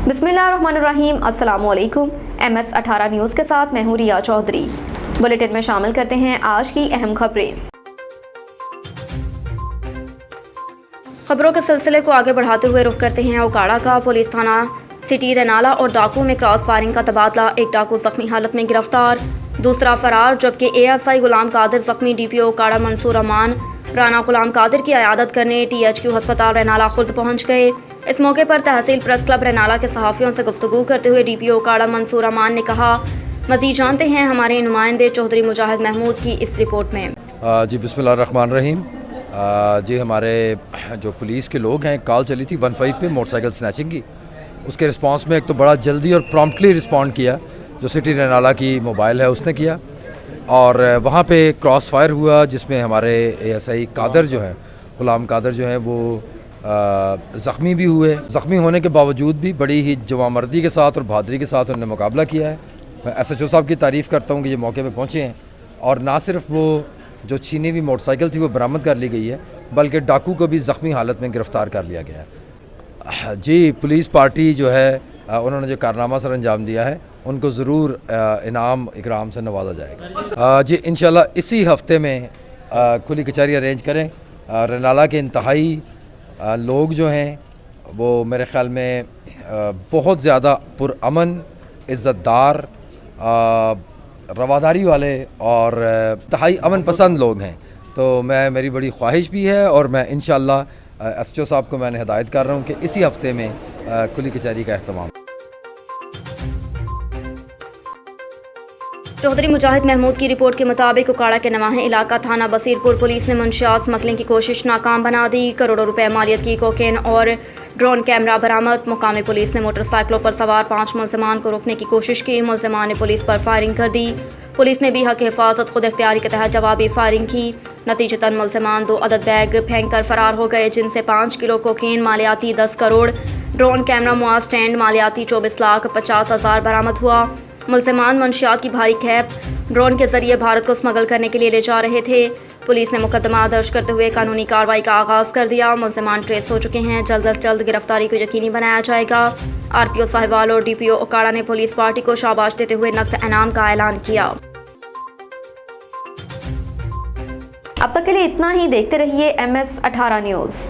बिस्मिल्लाहिर्रहमानिर्रहीम। अस्सलामुअलैकुम। MS18 news के साथ मैं हूँ रिया चौधरी। बुलेटिन में शामिल करते हैं आज की अहम खबरें। खबरों के सिलसिले को आगे बढ़ाते हुए रुख करते हैं ओकाड़ा का। पुलिस थाना सिटी रेनाला और डाकू में क्रॉस फायरिंग का तबादला। एक डाकू जख्मी हालत में गिरफ्तार, दूसरा फरार, जबकि ASI गुलाम कादिर जख्मी। DPO ओकाड़ा मंसूर अमान राना गुलाम कादिर की अयादत करने THQ अस्पताल रेनाला खुद पहुँच गए। इस मौके पर तहसील प्रेस क्लब रेनाला के सहाफ़ियों से गुफ्तगू करते हुए DPO ओकाड़ा मंसूर अमान ने कहा, मज़ीद जानते हैं हमारे नुमाइंदे चौधरी मुजाहिद महमूद की इस रिपोर्ट में। जी बिस्मिल्लाहिर्रहमानिर्रहीम। जी हमारे जो पुलिस के लोग हैं, कॉल चली थी 15 पे मोटरसाइकिल स्नैचिंग की। उसके रिस्पांस में एक तो बड़ा जल्दी और प्रॉम्प्टली रिस्पॉन्ड किया जो सिटी रेनाला की मोबाइल है उसने किया, और वहाँ पे क्रॉस फायर हुआ जिसमें हमारे ASI कादर जो हैं, गुलाम कादर जो हैं, वो ज़ख्मी भी हुए। ज़ख्मी होने के बावजूद भी बड़ी ही जवामर्दी के साथ और बहादुरी के साथ उन्होंने मुकाबला किया है। मैं SHO साहब की तारीफ़ करता हूँ कि ये मौके पे पहुँचे हैं, और ना सिर्फ वो जो छीनी हुई मोटरसाइकिल थी वो बरामद कर ली गई है, बल्कि डाकू को भी ज़ख्मी हालत में गिरफ़्तार कर लिया गया है। जी पुलिस पार्टी जो है उन्होंने जो कारनामा सर अंजाम दिया है उनको ज़रूर इनाम इकराम से नवाजा जाएगा। जी इंशाल्लाह इसी हफ्ते में खुली कचहरी अरेंज करें। रेनाला के इंतहाई लोग जो हैं वो मेरे ख़्याल में बहुत ज़्यादा पुरअमन, इज़्ज़तदार, रवादारी वाले और इंतहाई अमन पसंद लोग हैं। तो मेरी बड़ी ख्वाहिश भी है और मैं इंशाअल्लाह SHO साहब को मैंने हिदायत कर रहा हूँ कि इसी हफ्ते में खुली कचहरी का अहतमाम। चौधरी मुजाहिद महमूद की रिपोर्ट के मुताबिक ओकाड़ा के नवाह इलाका थाना बसीरपुर पुलिस ने मंशियात स्मगलिंग की कोशिश नाकाम बना दी। करोड़ों रुपए मालियत की कोकेन और ड्रोन कैमरा बरामद। मुकामी पुलिस ने मोटरसाइकिलों पर सवार 5 मुलजमान को रोकने की कोशिश की। मुलजमान ने पुलिस पर फायरिंग कर दी। पुलिस ने भी हक हिफाजत खुद इख्तियारी के तहत जवाबी फायरिंग की। नतीजतन मुलजमान 2 अदद बैग फेंक कर फरार हो गए, जिनसे 5 किलो कोकेन मालियाती 10 करोड़, ड्रोन कैमरा मुआज स्टैंड मालियाती 24,50,000 बरामद हुआ। मुलजमान मंशियात की भारी खेप ड्रोन के जरिए भारत को स्मगल करने के लिए ले जा रहे थे। पुलिस ने मुकदमा दर्ज करते हुए कानूनी कार्रवाई का आगाज कर दिया। मुलजमान ट्रेस हो चुके हैं। जल्द अज जल्द गिरफ्तारी को यकीनी बनाया जाएगा। RPO साहिबाल और DPO ओकाड़ा ने पुलिस पार्टी को शाबाश देते हुए नकद इनाम का ऐलान किया। अब तक के लिए इतना ही। देखते रहिए MS18 न्यूज़।